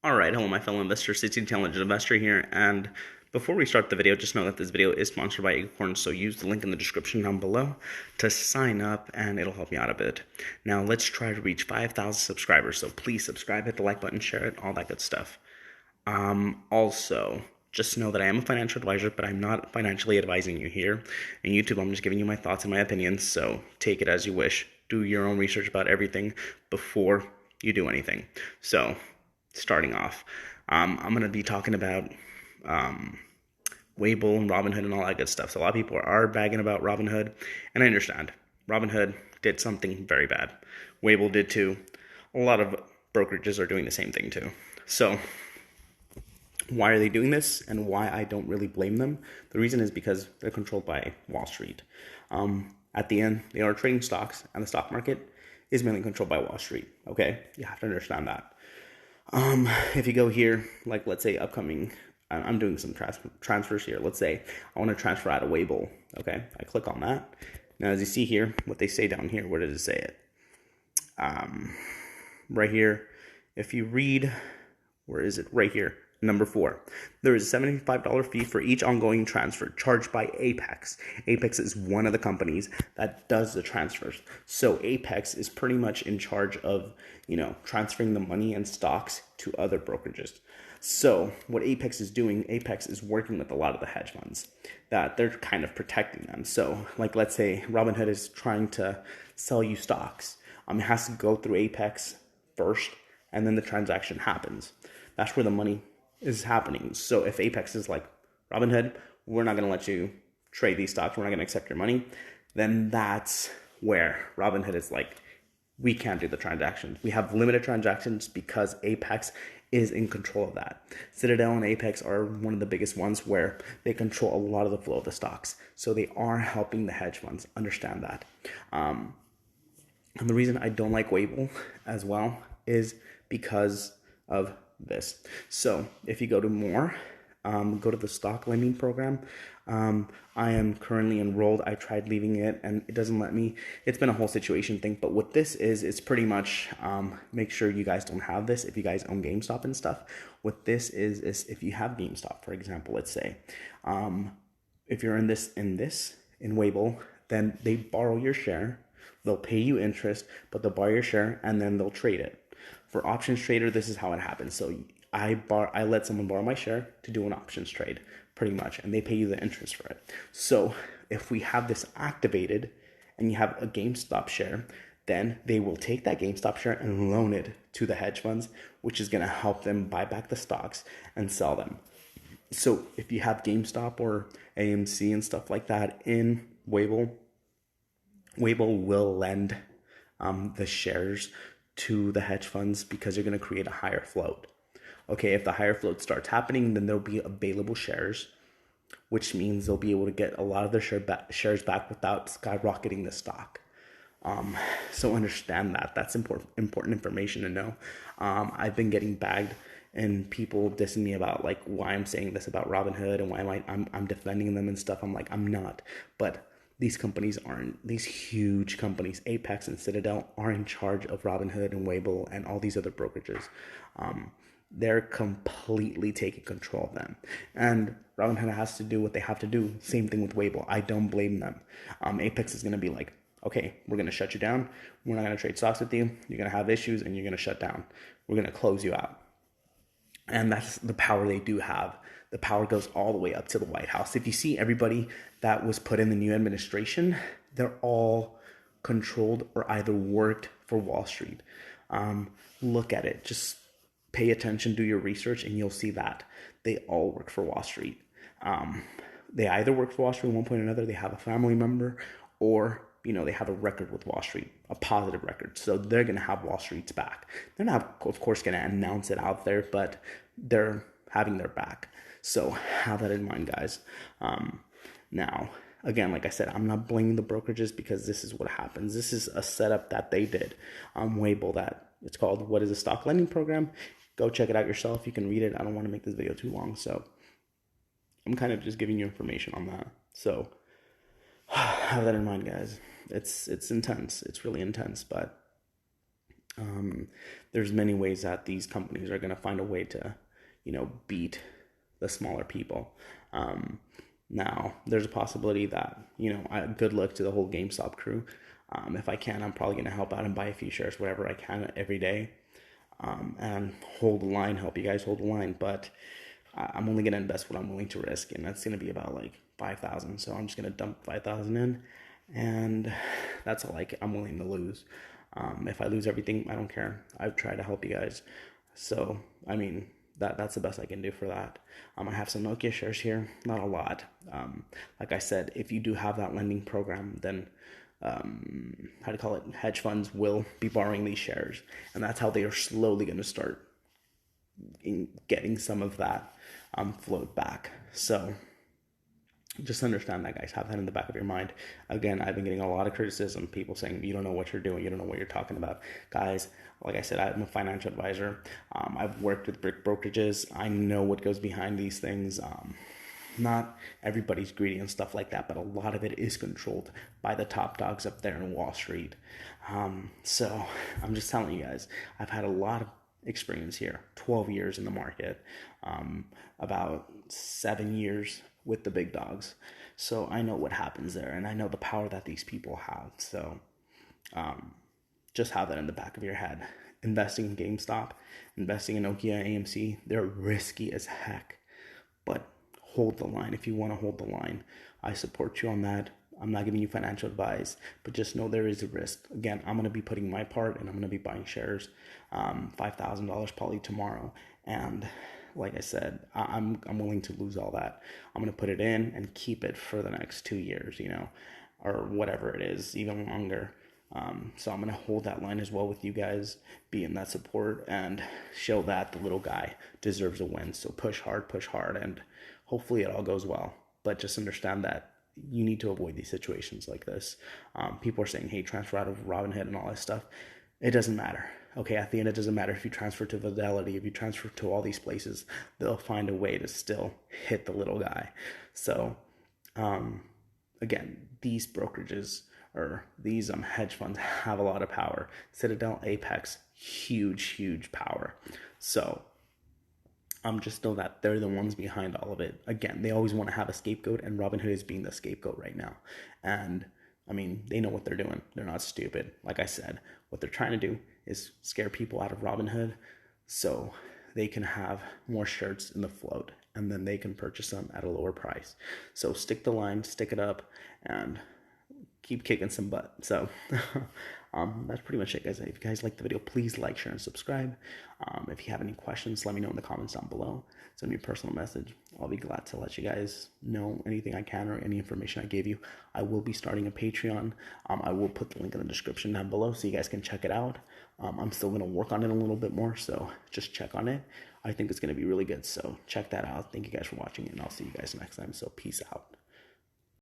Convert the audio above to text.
Alright, hello my fellow investors, it's the Intelligent Investor here, and before we start the video, just know that this video is sponsored by Acorn, so use the link in the description down below to sign up, and it'll help me out a bit. Now, let's try to reach 5,000 subscribers, so please subscribe, hit the like button, share it, all that good stuff. Also, just know that I am a financial advisor, but I'm not financially advising you here. In YouTube, I'm just giving you my thoughts and my opinions, so take it as you wish. Do your own research about everything before you do anything. So, starting off, I'm going to be talking about Weibull and Robinhood and all that good stuff. So a lot of people are bagging about Robinhood, and I understand. Robinhood did something very bad. Weibull did too. A lot of brokerages are doing the same thing too. So why are they doing this and why I don't really blame them? The reason is because they're controlled by Wall Street. At the end, they are trading stocks, and the stock market is mainly controlled by Wall Street. Okay, you have to understand that. If you go here, like let's say upcoming, I'm doing some transfers here. Let's say I want to transfer out of Weibull. Okay, I click on that. Now, as you see here, what they say down here, where does it say it? Right here, if you read, where is it? Right here, number 4. There is a $75 fee for each ongoing transfer charged by Apex. Apex is one of the companies that does the transfers. So Apex is pretty much in charge of, transferring the money and stocks to other brokerages. So what Apex is doing, Apex is working with a lot of the hedge funds that they're kind of protecting them. So like, let's say Robinhood is trying to sell you stocks. It has to go through Apex first, and then the transaction happens. That's where the money is happening. So if Apex is like, Robinhood, we're not going to let you trade these stocks, we're not going to accept your money, then that's where Robinhood is like, we can't do the transactions. We have limited transactions because Apex is in control of that. Citadel and Apex are one of the biggest ones where they control a lot of the flow of the stocks. So they are helping the hedge funds understand that. And the reason I don't like Weibull as well is because of this. So if you go to more, go to the stock lending program. I am currently enrolled. I tried leaving it and it doesn't let me. It's been a whole situation thing, but what this is, it's pretty much, make sure you guys don't have this if you guys own GameStop and stuff. What this is if you have GameStop, for example, let's say, if you're in Weibull, then they borrow your share, they'll pay you interest, but they'll borrow your share and then they'll trade it. For options trader, this is how it happens. So I let someone borrow my share to do an options trade, pretty much, and they pay you the interest for it. So if we have this activated and you have a GameStop share, then they will take that GameStop share and loan it to the hedge funds, which is going to help them buy back the stocks and sell them. So if you have GameStop or AMC and stuff like that in Weibull will lend the shares to the hedge funds because you're going to create a higher float. Okay, if the higher float starts happening, then there'll be available shares, which means they'll be able to get a lot of their shares back without skyrocketing the stock. So understand that. That's important information to know. I've been getting bagged and people dissing me about like why I'm saying this about Robinhood and why I'm defending them and stuff. I'm like, I'm not. But these companies aren't. These huge companies, Apex and Citadel, are in charge of Robinhood and Weibull and all these other brokerages. They're completely taking control of them. And Robinhood has to do what they have to do. Same thing with Weibull. I don't blame them. Apex is going to be like, okay, we're going to shut you down. We're not going to trade stocks with you. You're going to have issues and you're going to shut down. We're going to close you out. And that's the power they do have. The power goes all the way up to the White House. If you see everybody that was put in the new administration, they're all controlled or either worked for Wall Street. Look at it. Just pay attention, do your research, and you'll see that they all work for Wall Street. They either work for Wall Street at one point or another, they have a family member, or they have a record with Wall Street, a positive record. So they're going to have Wall Street's back. They're not, of course, going to announce it out there, but they're having their back. So have that in mind, guys. Now, again, like I said, I'm not blaming the brokerages because this is what happens. This is a setup that they did. Weibull, that it's called What is a Stock Lending Program? Go check it out yourself. You can read it. I don't want to make this video too long, so I'm kind of just giving you information on that. So have that in mind, guys. It's intense. It's really intense, but There's many ways that these companies are going to find a way to, beat the smaller people. Now, there's a possibility that, good luck to the whole GameStop crew. If I can, I'm probably going to help out and buy a few shares, whatever I can every day, and hold the line, help you guys hold the line. But I'm only going to invest what I'm willing to risk, and that's going to be about like 5,000. So I'm just going to dump 5,000 in, and that's all I'm willing to lose. If I lose everything, I don't care. I've tried to help you guys. So, I mean, that's the best I can do for that. I have some Nokia shares here, not a lot. Like I said, if you do have that lending program, then hedge funds will be borrowing these shares, and that's how they are slowly going to start getting some of that float back. So just understand that, guys. Have that in the back of your mind. Again, I've been getting a lot of criticism, people saying you don't know what you're doing, you don't know what you're talking about. Guys, like I said, I'm a financial advisor. I've worked with brick brokerages. I know what goes behind these things. Not everybody's greedy and stuff like that, but a lot of it is controlled by the top dogs up there in Wall Street. So I'm just telling you guys, I've had a lot of experience here, 12 years in the market, about 7 years with the big dogs. So I know what happens there, and I know the power that these people have. So just have that in the back of your head. Investing in GameStop, investing in Nokia, AMC, they're risky as heck, but hold the line. If you want to hold the line, I support you on that. I'm not giving you financial advice, but just know there is a risk. Again, I'm going to be putting my part, and I'm going to be buying shares, $5,000 probably tomorrow. And like I said, I'm willing to lose all that. I'm going to put it in and keep it for the next 2 years, or whatever it is, even longer. So I'm going to hold that line as well with you guys, be in that support, and show that the little guy deserves a win. So push hard, and hopefully it all goes well. But just understand that you need to avoid these situations like this. People are saying, hey, transfer out of Robinhood and all that stuff. It doesn't matter. Okay, at the end, it doesn't matter if you transfer to Fidelity, if you transfer to all these places, they'll find a way to still hit the little guy. So, again, these brokerages or these hedge funds have a lot of power. Citadel, Apex, huge power. So, just know that they're the ones behind all of it. Again, they always want to have a scapegoat, and Robinhood is being the scapegoat right now. And I mean, they know what they're doing. They're not stupid. Like I said, what they're trying to do is scare people out of Robinhood so they can have more shirts in the float, and then they can purchase them at a lower price. So stick the line, stick it up, and keep kicking some butt. So that's pretty much it, guys. If you guys like the video, please like, share, and subscribe. If you have any questions, let me know in the comments down below. Send me a personal message. I'll be glad to let you guys know anything I can or any information I gave you. I will be starting a Patreon. I will put the link in the description down below so you guys can check it out. I'm still going to work on it a little bit more, so just check on it. I think it's going to be really good, so check that out. Thank you guys for watching, and I'll see you guys next time. So peace out.